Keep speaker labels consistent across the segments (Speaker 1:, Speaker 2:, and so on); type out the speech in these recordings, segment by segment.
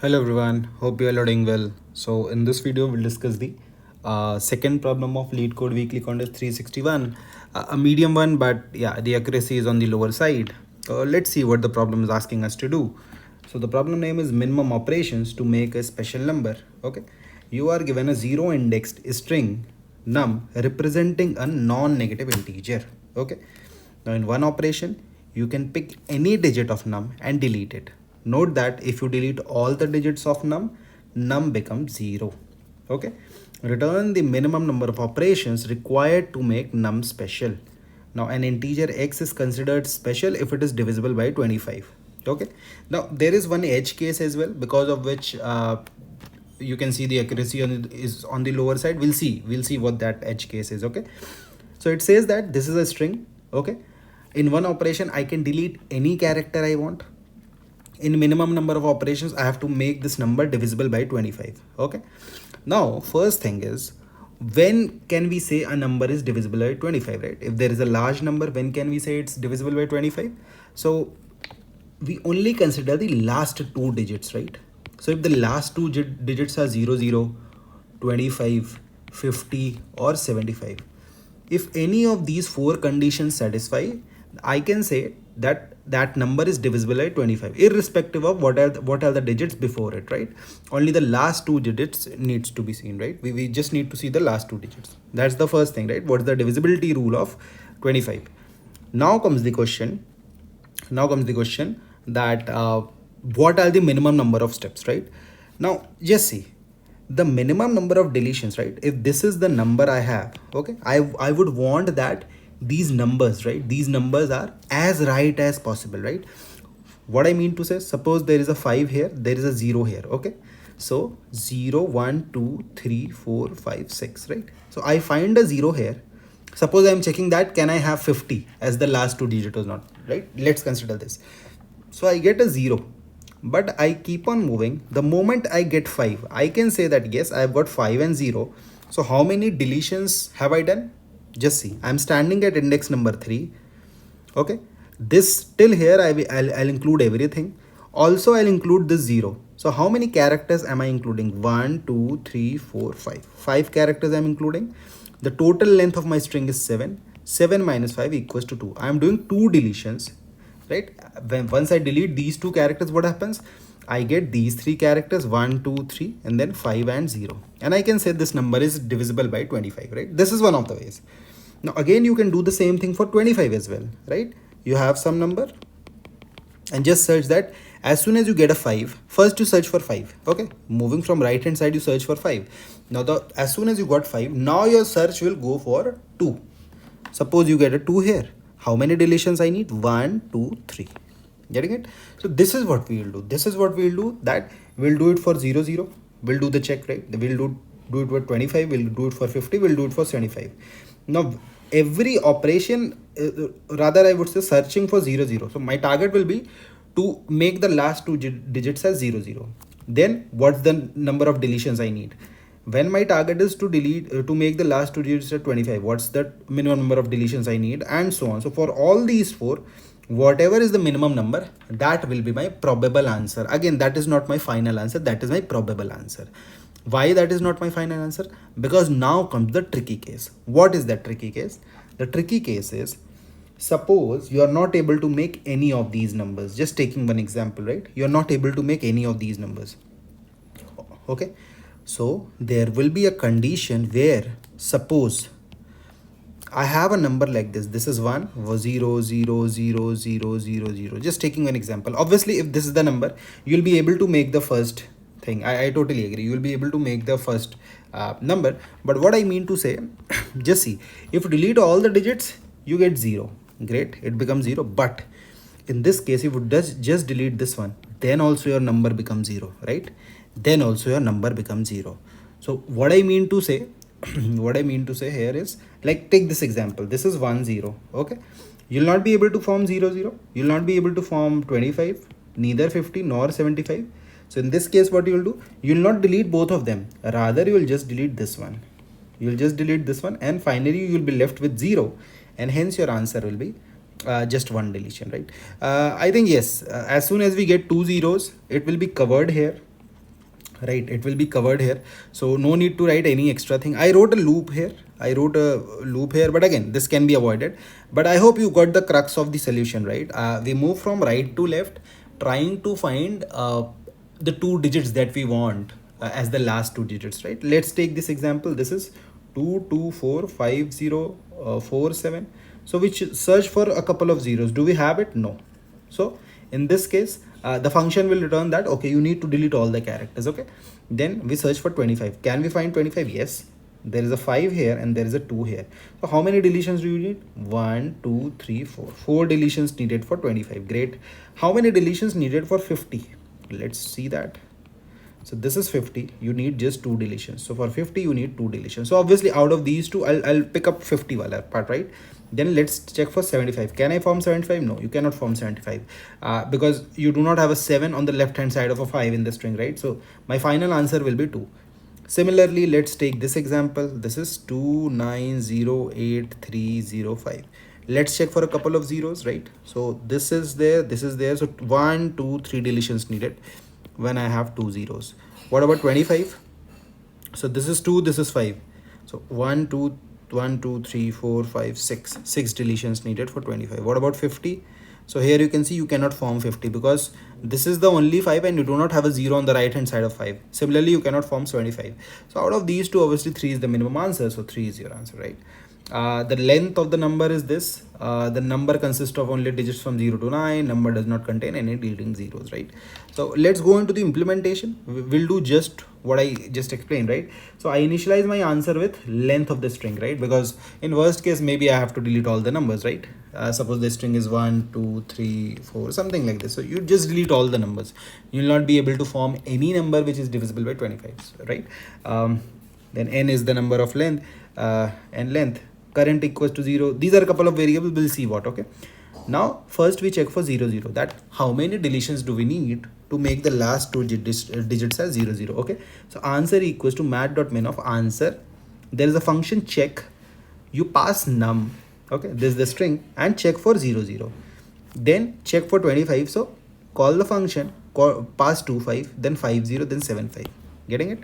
Speaker 1: Hello everyone, hope you all are doing well. So in this video we'll discuss the second problem of Leetcode Weekly Contest 361, a medium one, but yeah, the accuracy is on the lower side. Let's see what the problem is asking us to do. So the problem name is minimum operations to make a special number. Okay, you are given a zero indexed string num representing a non-negative integer. Okay, now in one operation you can pick any digit of num and delete it. Note that if you delete all the digits of num becomes 0. Okay. Return the minimum number of operations required to make num special. Now an integer x is considered special if it is divisible by 25. Okay. Now there is one edge case as well, because of which you can see the accuracy is on the lower side. We'll see what that edge case is. Okay. So it says that this is a string. Okay. In one operation I can delete any character I want. In minimum number of operations I have to make this number divisible by 25. Okay, now first thing is, when can we say a number is divisible by 25, right? If there is a large number, when can we say it's divisible by 25? So we only consider the last two digits, right? So if the last two digits are 00, 25, 50 or 75, if any of these four conditions satisfy, I can say that that number is divisible by 25, irrespective of what are the digits before it, right? Only the last two digits needs to be seen, right? We just need to see the last two digits. That's the first thing, right? What's the divisibility rule of 25? Now comes the question. That what are the minimum number of steps, right? Now just see the minimum number of deletions, right? If this is the number I have, okay, I would want that these numbers, right, these numbers are as right as possible, right? What I mean to say, suppose there is a 5 here, there is a 0 here. Okay, so 0 1 2 3 4 5 6, right? So I find a 0 here. Suppose I am checking that can I have 50 as the last two digit or not, right? Let's consider this. So I get a 0, but I keep on moving. The moment I get 5, I can say that yes, I've got 5 and 0. So how many deletions have I done? Just see, I'm standing at index number 3. Okay, this till here I'll include everything. Also I'll include this 0. So how many characters am I including? 1 2 3 4 5. 5 characters I'm including. The total length of my string is 7. 7 minus 5 equals to 2. I'm doing 2 deletions, right? Once I delete these two characters, what happens? I get these three characters, 1 2 3, and then 5 and 0, and I can say this number is divisible by 25, right? This is one of the ways. Now again you can do the same thing for 25 as well, right? You have some number and just search that. As soon as you get a 5, first you search for 5. Okay, moving from right hand side, you search for 5. Now as soon as you got 5, now your search will go for 2. Suppose you get a 2 here. How many deletions I need? 1 2 3. Getting it? So this is what we will do. That we'll do it for 0 0. We'll do the check, right? We'll do it for 25. We'll do it for 50. We'll do it for 75. Now every operation, rather I would say searching for 0 0. So my target will be to make the last two digits as 0 0. Then what's the number of deletions I need? When my target is to delete to make the last two digits at 25, what's the minimum number of deletions I need, and so on. So for all these four, whatever is the minimum number, that will be my probable answer. Again, that is not my final answer, that is my probable answer. Why that is not my final answer? Because now comes the tricky case. What is that tricky case? The tricky case is, suppose you are not able to make any of these numbers. Just taking one example, right? You are not able to make any of these numbers. Okay, so there will be a condition where, suppose I have a number like this. This is 1 0 0 0 0 0 0. Just taking an example. Obviously, if this is the number, you'll be able to make the first thing. I totally agree. You'll be able to make the first number. But what I mean to say, just see, if you delete all the digits, you get 0. Great, it becomes 0. But in this case, if you just delete this one, then also your number becomes 0, right? Then also your number becomes 0. So what I mean to say, what I mean to say here is, like, take this example. This is 1 0. Okay, you'll not be able to form 0 0. You'll not be able to form 25, neither 50 nor 75. So in this case, what you will do, you will not delete both of them. Rather, you will just delete this one. You will just delete this one, and finally you will be left with 0, and hence your answer will be just one deletion, right? I think yes, as soon as we get two zeros, it will be covered here. right? It will be covered here, so no need to write any extra thing. I wrote a loop here, but again, this can be avoided. But I hope you got the crux of the solution, right? We move from right to left, trying to find the two digits that we want as the last two digits, right? Let's take this example. This is 2245047. So we should search for a couple of zeros. Do we have it? No. So in this case, the function will return that, okay, you need to delete all the characters. Okay, then we search for 25. Can we find 25? Yes, there is a 5 here and there is a 2 here. So how many deletions do you need? 1 2 3 4. 4 deletions needed for 25. Great. How many deletions needed for 50? Let's see that. So this is 50, you need just 2 deletions. So for 50 you need 2 deletions. So obviously out of these two, I'll pick up 50 wala part, right? Then let's check for 75. Can I form 75? No, you cannot form 75 because you do not have a 7 on the left hand side of a 5 in the string, right? So my final answer will be 2. Similarly, let's take this example. This is 29080305. Let's check for a couple of zeros, right? So this is there, this is there. So 1 2 3 deletions needed when I have 2 zeros. What about 25? So this is 2, this is 5. So 1 2 1 2 3 4 5 6 deletions needed for 25. What about 50? So here you can see you cannot form 50 because this is the only 5 and you do not have a 0 on the right hand side of 5. Similarly, you cannot form 75. So out of these two, obviously 3 is the minimum answer. So 3 is your answer, right? The length of the number is this. The number consists of only digits from 0 to 9. Number does not contain any leading zeros, right? So let's go into the implementation. We'll do just what I just explained, right? So I initialize my answer with length of the string, right? Because in worst case, maybe I have to delete all the numbers, right? Suppose the string is 1 2 3 4, something like this. So you just delete all the numbers. You will not be able to form any number which is divisible by 25, right? Then n is the number of length, and length current equals to 0. These are a couple of variables. We'll see what. Okay, now first we check for 0 0, that how many deletions do we need to make the last two digits as 0 0. Okay, so answer equals to mat.min of answer. There is a function check. You pass num, okay, this is the string, and check for 0 0. Then check for 25. So call the function, pass 25, then 50, then 75. Getting it?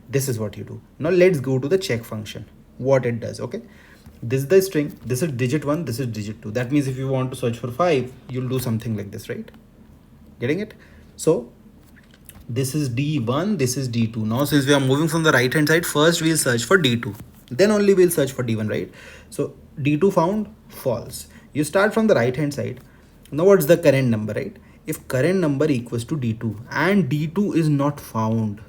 Speaker 1: This is what you do. Now let's go to the check function, what it does. Okay, this is the string, this is digit 1, this is digit 2. That means if you want to search for 5, you'll do something like this, right? Getting it? So this is D1, this is D2. Now since we are moving from the right hand side, first we'll search for D2, then only we'll search for D1, right? So D2 found, false. You start from the right hand side. Now what's the current number, right? If current number equals to D2 and D2 is not found,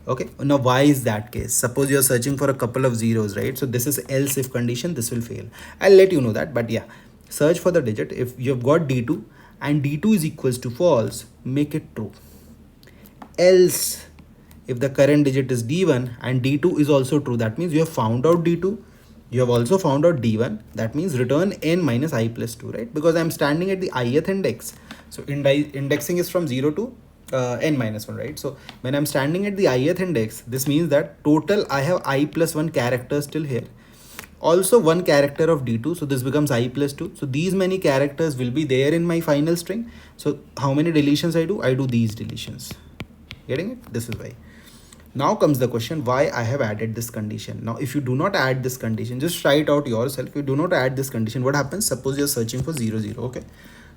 Speaker 1: okay, now why is that case? Suppose you're searching for a couple of zeros, right? So this is else if condition, this will fail. I'll let you know that, but yeah, search for the digit. If you've got D2 and D2 is equals to false, make it true. Else, if the current digit is D1 and D2 is also true, that means you have found out D2, you have also found out D1. That means return n minus I plus 2, right? Because I'm standing at the ith index. So indexing is from 0 to n minus 1, right? So when I'm standing at the ith index, this means that total I have I plus 1 characters still here. Also one character of D2, so this becomes I plus 2. So these many characters will be there in my final string. So how many deletions I do? I do these deletions. Getting it? This is why. Now comes the question, why I have added this condition. Now if you do not add this condition, just try it out yourself. If you do not add this condition, what happens? Suppose you're searching for 0 0. Okay,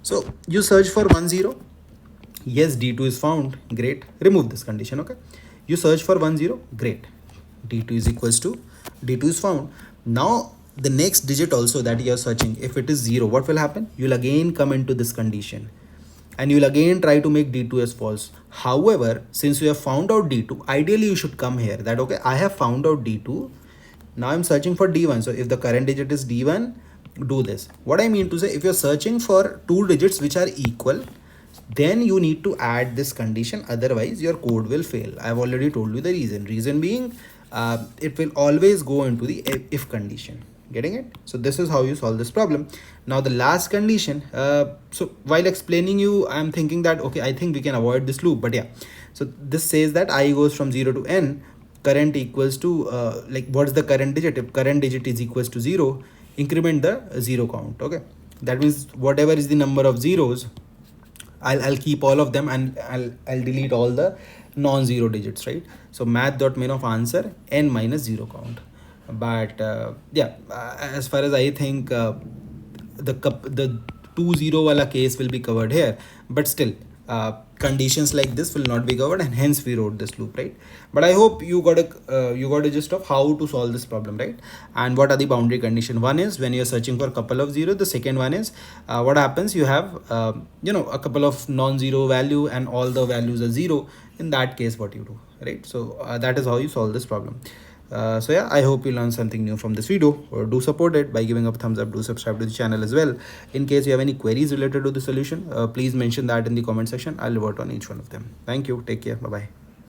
Speaker 1: so you search for 1 0. Yes, D2 is found. Great. Remove this condition. Okay, you search for 1 0. Great. D2 is equals to D2 is found. Now the next digit also that you are searching, if it is 0, what will happen? You'll again come into this condition and you'll again try to make D2 as false. However, since you have found out D2, ideally you should come here that, okay, I have found out D2. Now I'm searching for D1. So if the current digit is D1, do this. What I mean to say, if you're searching for two digits which are equal, then you need to add this condition. Otherwise your code will fail. I've already told you the reason being it will always go into the if condition. Getting it? So this is how you solve this problem. Now the last condition, so while explaining you, I'm thinking that, okay, I think we can avoid this loop, but yeah, so this says that I goes from 0 to n, current equals to like what's the current digit? If current digit is equals to 0, increment the 0 count. Okay, that means whatever is the number of zeros, I'll keep all of them and I'll delete all the non-zero digits, right? So math.min of answer n minus 0 count. But yeah, as far as I think, the 2 0 wala case will be covered here, but still conditions like this will not be covered, and hence we wrote this loop, right? But I hope you got a gist of how to solve this problem, right? And what are the boundary condition? One is when you're searching for a couple of zero. The second one is what happens, you have a couple of non-zero value and all the values are zero. In that case, what you do, right? So that is how you solve this problem. So yeah, I hope you learned something new from this video. Or do support it by giving a thumbs up. Do subscribe to the channel as well. In case you have any queries related to the solution, please mention that in the comment section. I'll revert on each one of them. Thank you. Take care. Bye bye.